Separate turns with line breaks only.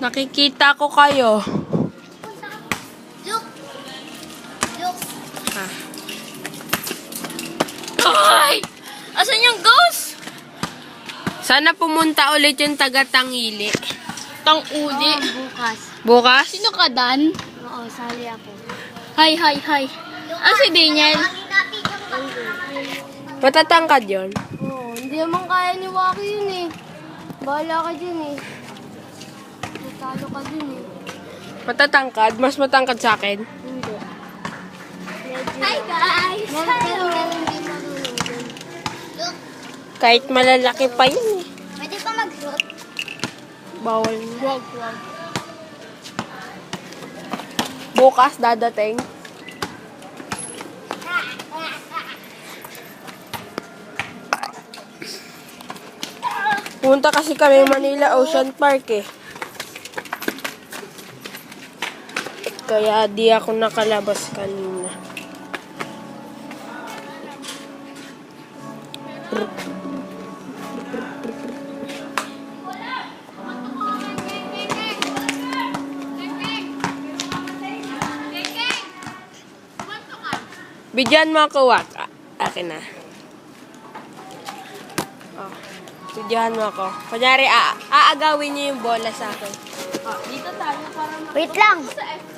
Nakikita ko kayo.
Look. Look.
Ha. Ay! Asan yung ghost? Sana pumunta ulit yung taga-Tangili. Tang-uli.
Bukas.
Bukas?
Sino ka, Dan?
Oo, sali ako.
Hi, hi, hi. Ah, si Daniel.
Matatangkad yun.
Oo, hindi naman kaya ni Waki yun eh. Bahala ka dyan eh. Natalo ka dun eh.
Matatangkad? Mas matangkad sa akin?
Hindi.
Hi, guys.
Pero meron din marunong dun. Look,
Kahit malalaki pa yun eh.
pwede pa mag-shoot?
Bawal. Wag. Bukas dadating. Punta kasi kami Manila Ocean Park eh. Kaya di ako nakalabas kanina. Bigyan mo ako, Wak. Akin na. Oh, bigyan mo ako. Kunyari, aagawin niyo yung bola sa akin. Oh, dito tayo para
Wait lang.
Sa